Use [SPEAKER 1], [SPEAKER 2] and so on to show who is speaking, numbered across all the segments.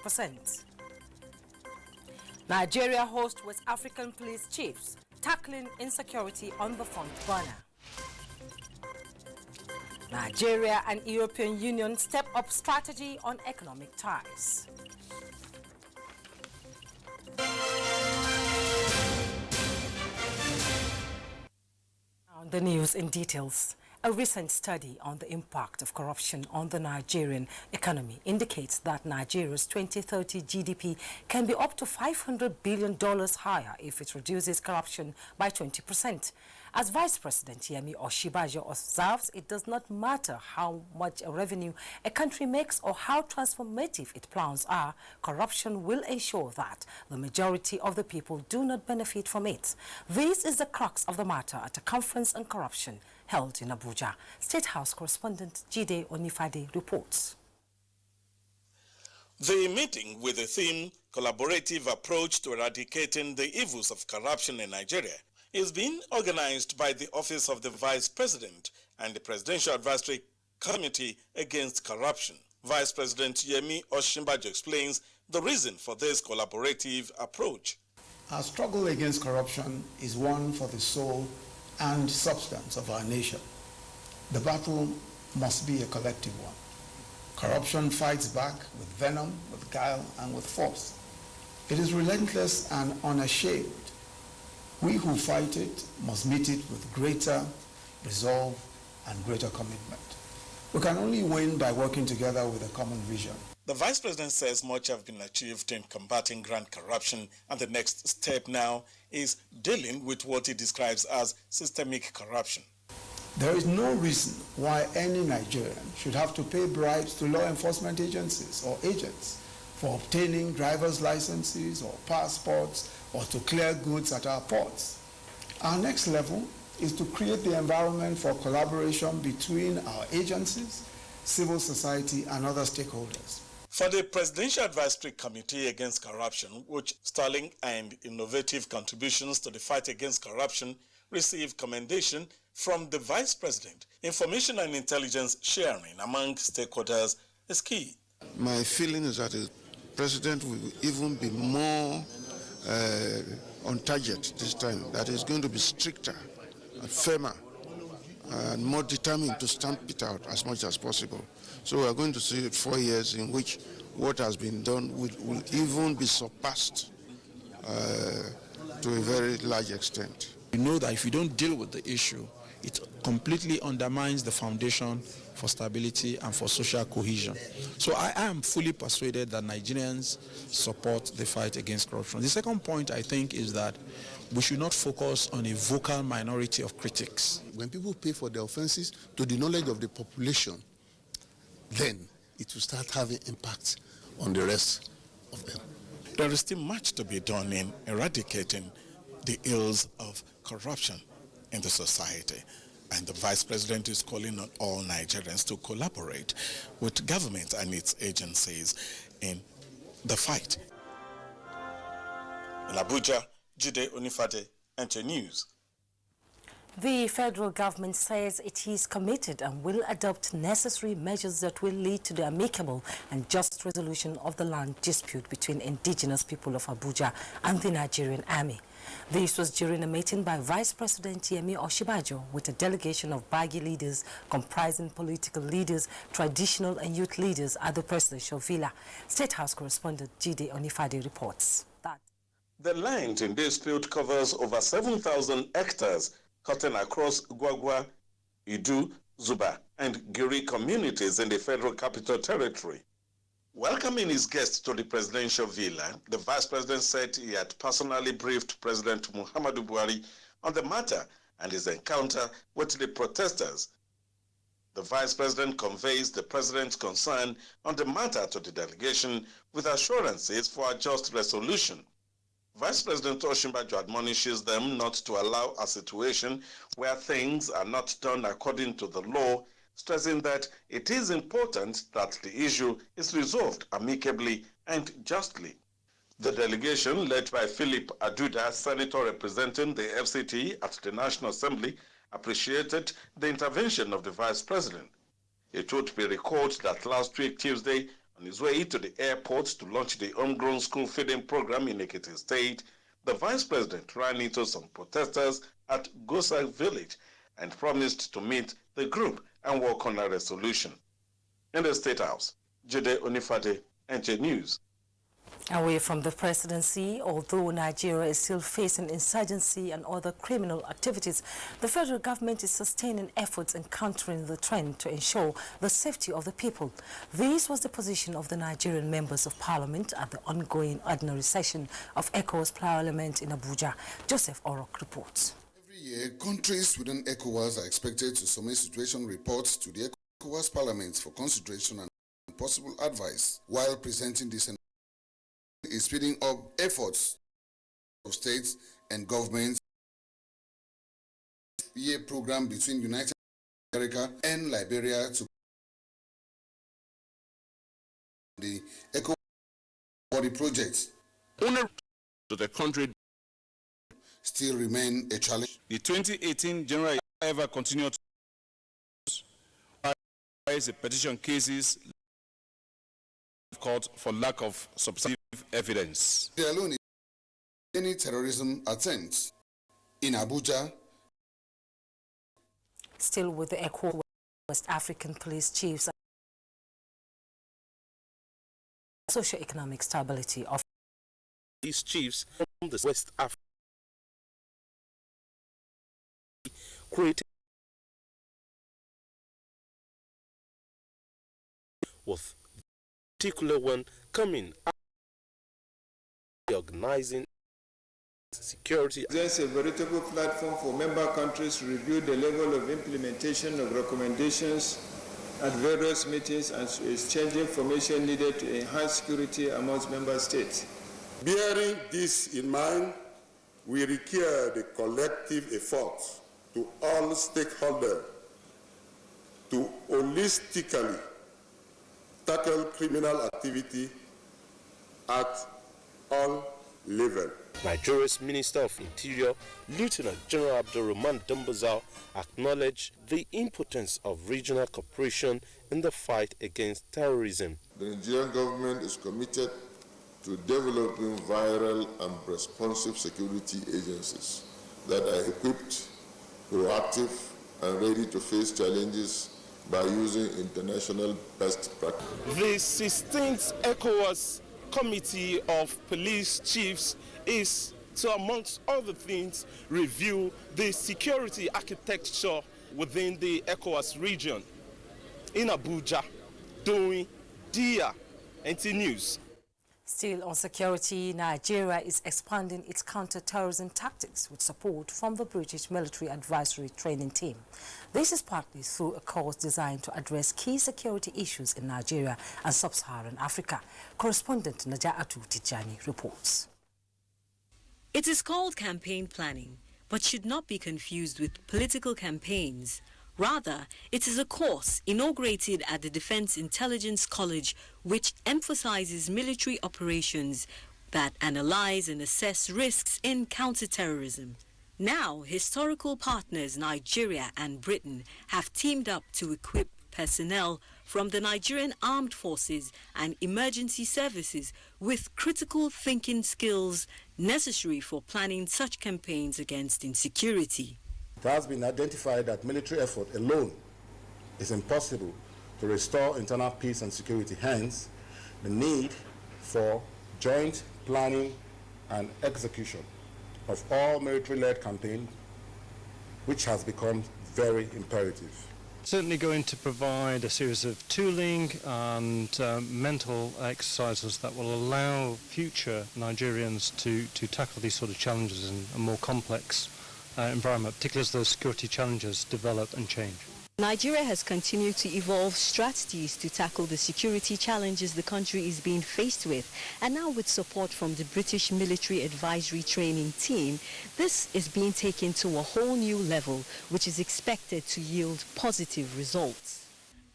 [SPEAKER 1] 20%. Nigeria hosts West African police chiefs tackling insecurity on the front burner. Nigeria and European Union step up strategy on economic ties. On the news in details. A recent study on the impact of corruption on the Nigerian economy indicates that Nigeria's 2030 GDP can be up to $500 billion higher if it reduces corruption by 20%. As Vice President Yemi Osinbajo observes, it does not matter how much revenue a country makes or how transformative its plans are, corruption will ensure that the majority of the people do not benefit from it. This is the crux of the matter at a conference on corruption held in Abuja. State House correspondent Jide Onifade reports.
[SPEAKER 2] The meeting, with the theme Collaborative Approach to Eradicating the Evils of Corruption in Nigeria, is being organized by the Office of the Vice President and the Presidential Advisory Committee Against Corruption. Vice President Yemi Osinbajo explains the reason for this collaborative approach.
[SPEAKER 3] Our struggle against corruption is one for the soul and substance of our nation. The battle must be a collective one. Corruption fights back with venom, with guile, and with force. It is relentless and unashamed. We who fight it must meet it with greater resolve and greater commitment. We can only win by working together with a common vision.
[SPEAKER 2] The Vice President says much has been achieved in combating grand corruption, and the next step now is dealing with what he describes as systemic corruption.
[SPEAKER 3] There is no reason why any Nigerian should have to pay bribes to law enforcement agencies or agents for obtaining driver's licenses or passports or to clear goods at our ports. Our next level is to create the environment for collaboration between our agencies, civil society, and other stakeholders.
[SPEAKER 2] For the Presidential Advisory Committee Against Corruption, which sterling and innovative contributions to the fight against corruption received commendation from the Vice President, information and intelligence sharing among stakeholders is key.
[SPEAKER 4] My feeling is that the President will even be more on target this time, that is going to be stricter and firmer and more determined to stamp it out as much as possible. So we are going to see 4 years in which what has been done will even be surpassed to a very large extent.
[SPEAKER 5] We know that if you don't deal with the issue, it completely undermines the foundation for stability and for social cohesion. So I am fully persuaded that Nigerians support the fight against corruption. The second point, I think, is that we should not focus on a vocal minority of critics.
[SPEAKER 6] When people pay for their offenses to the knowledge of the population, then it will start having impact on the rest of them.
[SPEAKER 2] There is still much to be done in eradicating the ills of corruption in the society. And the Vice President is calling on all Nigerians to collaborate with government and its agencies in the fight. In Abuja, Jide Onifade, NTA News.
[SPEAKER 1] The federal government says it is committed and will adopt necessary measures that will lead to the amicable and just resolution of the land dispute between indigenous people of Abuja and the Nigerian army. This was during a meeting by Vice President Yemi Osinbajo with a delegation of Bagi leaders comprising political leaders, traditional and youth leaders at the presidential villa. State House correspondent Jide Onifade reports that
[SPEAKER 2] the land in dispute covers over 7,000 hectares cutting across Gwagwa, Idu, Zuba, and Giri communities in the Federal Capital Territory. Welcoming his guests to the presidential villa, the Vice President said he had personally briefed President Muhammadu Buhari on the matter and his encounter with the protesters. The Vice President conveys the President's concern on the matter to the delegation with assurances for a just resolution. Vice President Osinbajo admonishes them not to allow a situation where things are not done according to the law, stressing that it is important that the issue is resolved amicably and justly. The delegation, led by Philip Aduda, Senator representing the FCT at the National Assembly, appreciated the intervention of the Vice President. It would be recalled that last week, Tuesday, On his way to the airport to launch the homegrown school feeding program in Ekiti State, the Vice President ran into some protesters at Gosa village and promised to meet the group and work on a resolution. In the State House, Jide Onifade, NTA News.
[SPEAKER 1] Away from the presidency, although Nigeria is still facing insurgency and other criminal activities, the federal government is sustaining efforts in countering the trend to ensure the safety of the people. This was the position of the Nigerian members of parliament at the ongoing ordinary session of ECOWAS Parliament in Abuja. Joseph Orok reports.
[SPEAKER 7] Every year, countries within ECOWAS are expected to submit situation reports to the ECOWAS Parliament for consideration and possible advice. While presenting this is speeding up efforts of states and governments. A program between United America and Liberia to the Eco Body project.
[SPEAKER 8] Owner to the country
[SPEAKER 7] still remain a challenge.
[SPEAKER 8] The 2018 general ever continued to raise the petition cases court for lack of substantive evidence.
[SPEAKER 7] They alone any terrorism attempts in Abuja.
[SPEAKER 1] Still with the ECOWAS West African police chiefs, socio-economic stability of
[SPEAKER 9] these chiefs from the West Africa created with particular one coming organizing security.
[SPEAKER 10] There's a veritable platform for member countries to review the level of implementation of recommendations at various meetings and to exchange information needed to enhance security amongst member states.
[SPEAKER 11] Bearing this in mind, we require the collective effort to all stakeholders to holistically tackle criminal activity at all levels.
[SPEAKER 9] Nigeria's Minister of Interior, Lieutenant General Abdulrahman Dambazao, acknowledged the importance of regional cooperation in the fight against terrorism.
[SPEAKER 11] The Nigerian government is committed to developing viral and responsive security agencies that are equipped, proactive, and ready to face challenges by using international best practice.
[SPEAKER 9] The 16th ECOWAS Committee of Police Chiefs is to, amongst other things, review the security architecture within the ECOWAS region. In Abuja, doing DIA, NTA News.
[SPEAKER 1] Still on security, Nigeria is expanding its counter-terrorism tactics with support from the British Military Advisory Training Team. This is partly through a course designed to address key security issues in Nigeria and sub-Saharan Africa. Correspondent Naja'atu Tijani reports.
[SPEAKER 12] It is called campaign planning, but should not be confused with political campaigns. Rather, it is a course inaugurated at the Defense Intelligence College which emphasizes military operations that analyze and assess risks in counterterrorism. Now, historical partners Nigeria and Britain have teamed up to equip personnel from the Nigerian Armed Forces and Emergency Services with critical thinking skills necessary for planning such campaigns against insecurity.
[SPEAKER 13] It has been identified that military effort alone is impossible to restore internal peace and security. Hence, the need for joint planning and execution of all military-led campaigns, which has become very imperative.
[SPEAKER 14] Certainly going to provide a series of tooling and mental exercises that will allow future Nigerians to tackle these sort of challenges in a more complex environment, particularly as those security challenges develop and change.
[SPEAKER 12] Nigeria has continued to evolve strategies to tackle the security challenges the country is being faced with. And now with support from the British Military Advisory Training Team, this is being taken to a whole new level, which is expected to yield positive results.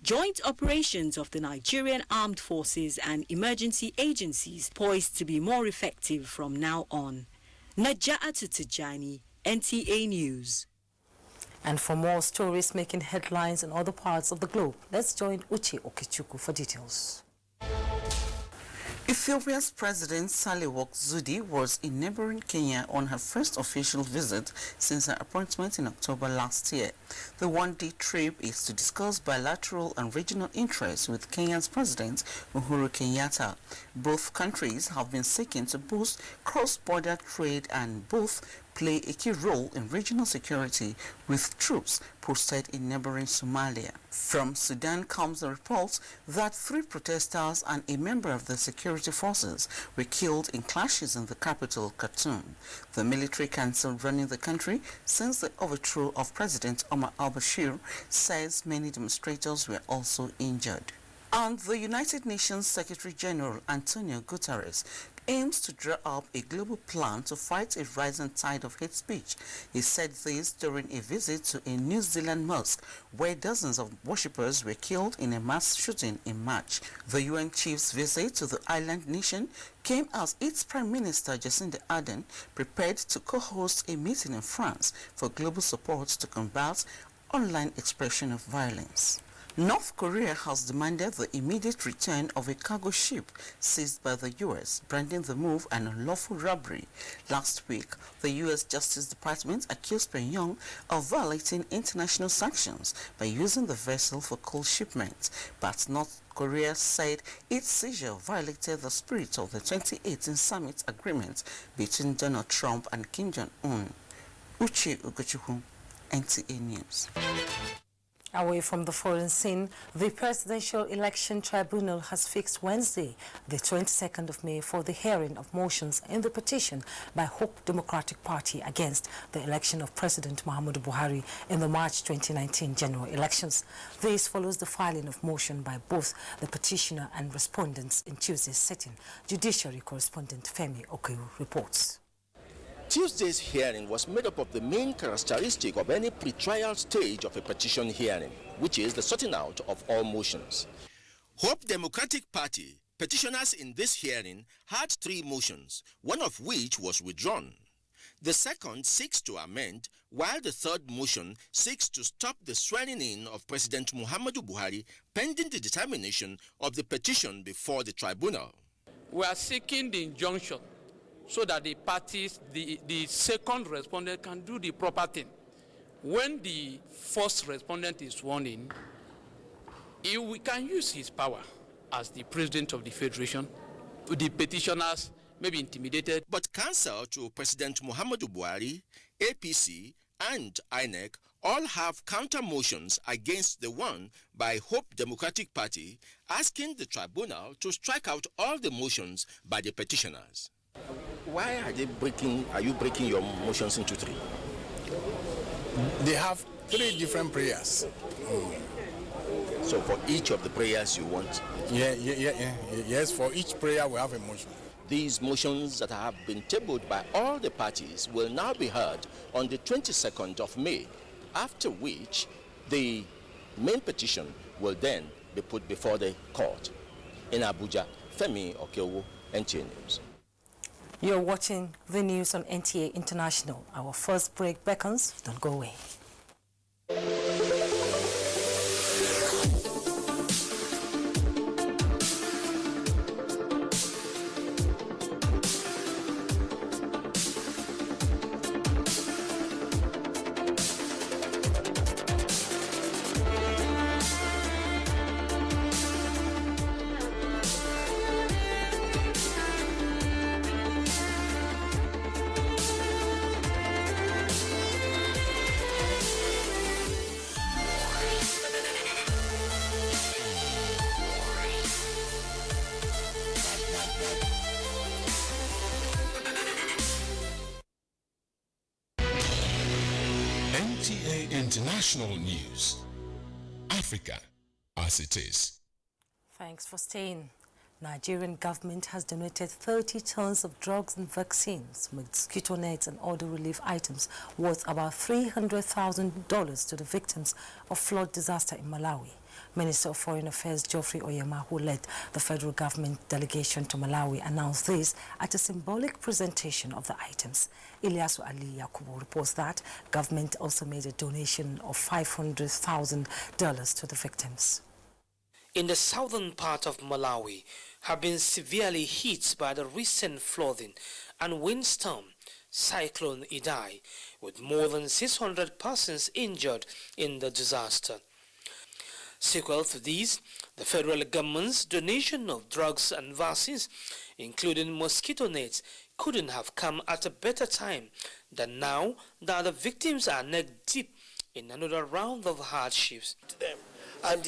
[SPEAKER 12] Joint operations of the Nigerian Armed Forces and emergency agencies poised to be more effective from now on. Naja'atu Tijani, NTA News.
[SPEAKER 1] And for more stories making headlines in other parts of the globe, let's join Uche Okechukwu for details.
[SPEAKER 15] Ethiopia's President Sahle-Work Zewde was in neighboring Kenya on her first official visit since her appointment in October last year. The one-day trip is to discuss bilateral and regional interests with Kenya's President Uhuru Kenyatta. Both countries have been seeking to boost cross-border trade and both play a key role in regional security with troops posted in neighboring Somalia. From Sudan comes a report that 3 protesters and a member of the security forces were killed in clashes in the capital, Khartoum. The military council running the country since the overthrow of President Omar al-Bashir says many demonstrators were also injured. And the United Nations Secretary General Antonio Guterres aims to draw up a global plan to fight a rising tide of hate speech. He said this during a visit to a New Zealand mosque where dozens of worshippers were killed in a mass shooting in March. The UN chief's visit to the island nation came as its Prime Minister Jacinda Ardern prepared to co-host a meeting in France for global support to combat online expression of violence. North Korea has demanded the immediate return of a cargo ship seized by the U.S., branding the move an unlawful robbery. Last week, the U.S. Justice Department accused Pyongyang of violating international sanctions by using the vessel for coal shipments, but North Korea said its seizure violated the spirit of the 2018 summit agreement between Donald Trump and Kim Jong-un. Uche Ugochukwu, NTA News.
[SPEAKER 1] Away from the foreign scene, the Presidential Election Tribunal has fixed Wednesday, the 22nd of May, for the hearing of motions in the petition by Hope Democratic Party against the election of President Muhammadu Buhari in the March 2019 general elections. This follows the filing of motion by both the petitioner and respondents in Tuesday's sitting. Judiciary correspondent Femi Okewu reports.
[SPEAKER 16] Tuesday's hearing was made up of the main characteristic of any pre-trial stage of a petition hearing, which is the sorting out of all motions. Hope Democratic Party petitioners in this hearing had 3 motions, one of which was withdrawn. The second seeks to amend, while the third motion seeks to stop the swearing in of President Muhammadu Buhari pending the determination of the petition before the tribunal.
[SPEAKER 17] We are seeking the injunction so that the parties, the second respondent can do the proper thing. When the first respondent is sworn in, he can use his power as the president of the federation. The petitioners may be intimidated.
[SPEAKER 16] But counsel to President Muhammadu Buhari, APC, and INEC all have counter motions against the one by Hope Democratic Party, asking the tribunal to strike out all the motions by the petitioners. Why are you breaking your motions into 3?
[SPEAKER 18] They have 3 different prayers.
[SPEAKER 16] So for each of the prayers you want?
[SPEAKER 18] Yes, for each prayer we have a motion.
[SPEAKER 16] These motions that have been tabled by all the parties will now be heard on the 22nd of May, after which the main petition will then be put before the court. In Abuja, Femi Okewu, NTA News.
[SPEAKER 1] You're watching the news on NTA International. Our first break beckons. Don't go away.
[SPEAKER 19] NTA International News. Africa as it is.
[SPEAKER 1] Thanks for staying. Nigerian government has donated 30 tons of drugs and vaccines, mosquito nets and other relief items worth about $300,000 to the victims of flood disaster in Malawi. Minister of Foreign Affairs Geoffrey Oyema, who led the federal government delegation to Malawi, announced this at a symbolic presentation of the items. Ilyasu Ali Yakubu reports that government also made a donation of $500,000 to the victims.
[SPEAKER 20] In the southern part of Malawi, have been severely hit by the recent flooding and windstorm Cyclone Idai, with more than 600 persons injured in the disaster. Sequel to these, the federal government's donation of drugs and vaccines, including mosquito nets, couldn't have come at a better time than now that the victims are neck deep in another round of hardships.
[SPEAKER 21] And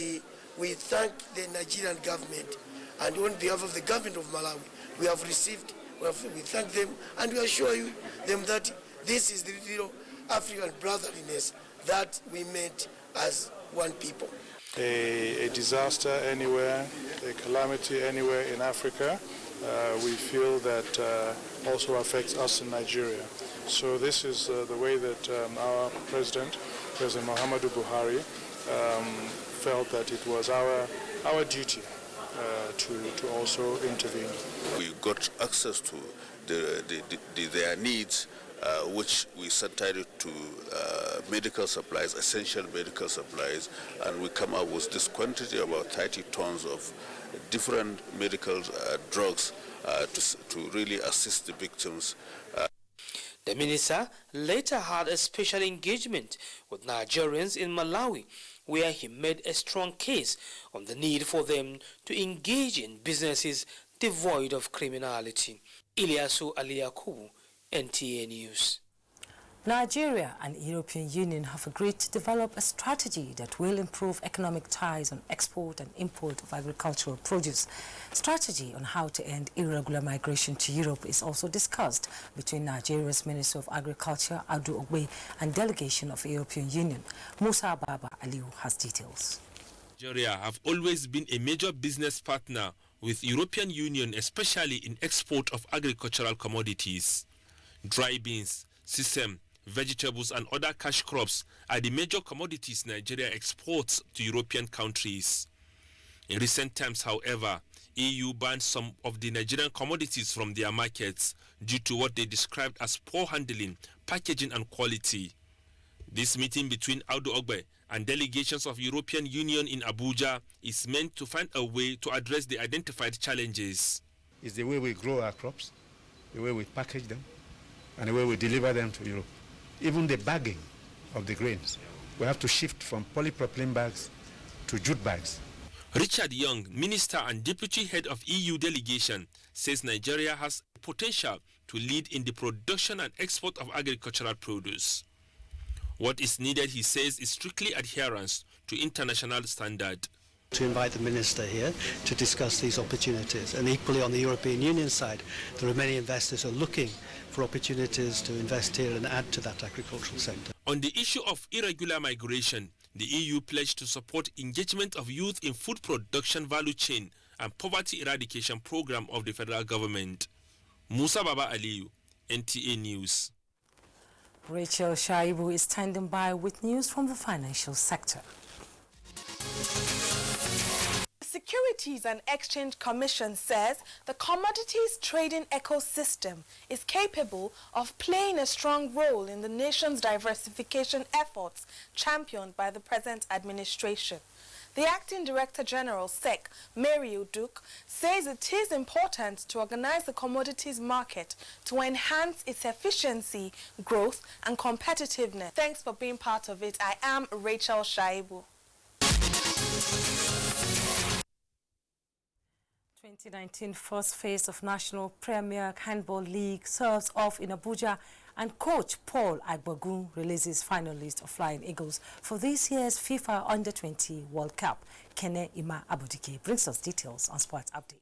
[SPEAKER 21] we thank the Nigerian government, and on behalf of the government of Malawi, we thank them, and we assure them that this is the real African brotherliness that we meant as one people.
[SPEAKER 22] A disaster anywhere, a calamity anywhere in Africa, we feel that also affects us in Nigeria. So this is the way that our President Muhammadu Buhari, felt that it was our duty to also intervene.
[SPEAKER 23] We got access to their needs, which we subtitled to medical supplies, essential medical supplies, and we come up with this quantity, about 30 tons of different medical drugs to really assist the victims.
[SPEAKER 20] The minister later had a special engagement with Nigerians in Malawi, where he made a strong case on the need for them to engage in businesses devoid of criminality. Ilyasu Aliyakubu, NTA News.
[SPEAKER 1] Nigeria and European Union have agreed to develop a strategy that will improve economic ties on export and import of agricultural produce. Strategy on how to end irregular migration to Europe is also discussed between Nigeria's Minister of Agriculture, Adu Ogbe, and delegation of European Union. Musa Baba Aliu has details.
[SPEAKER 24] Nigeria have always been a major business partner with European Union, especially in export of agricultural commodities. Dry beans, sesame, vegetables and other cash crops are the major commodities Nigeria exports to European countries. In recent times, however, EU banned some of the Nigerian commodities from their markets due to what they described as poor handling, packaging and quality. This meeting between Adu Ogbe and delegations of European Union in Abuja is meant to find a way to address the identified challenges.
[SPEAKER 25] It's the way we grow our crops, the way we package them, and the way we deliver them to Europe. Even the bagging of the grains, we have to shift from polypropylene bags to jute bags.
[SPEAKER 24] Richard Young, Minister and Deputy Head of EU Delegation, says Nigeria has potential to lead in the production and export of agricultural produce. What is needed, he says, is strictly adherence to international standard.
[SPEAKER 26] To invite the Minister here to discuss these opportunities, and equally on the European Union side, there are many investors who are looking for opportunities to invest here and add to that agricultural sector.
[SPEAKER 24] On the issue of irregular migration, the EU pledged to support engagement of youth in food production value chain and poverty eradication program of the federal government. Musa Baba Aliyu, NTA News.
[SPEAKER 1] Rachel Shaibu is standing by with news from the financial sector.
[SPEAKER 27] The Securities and Exchange Commission says the commodities trading ecosystem is capable of playing a strong role in the nation's diversification efforts championed by the present administration. The Acting Director General, SEC, Mary Uduk, says it is important to organize the commodities market to enhance its efficiency, growth and competitiveness. Thanks for being part of it. I am Rachel Shaibu.
[SPEAKER 1] 2019 first phase of National Premier Handball League serves off in Abuja, and coach Paul Agbagun releases final list of Flying Eagles for this year's FIFA Under-20 World Cup. Kene Ima Abudike brings us details on Sports Update.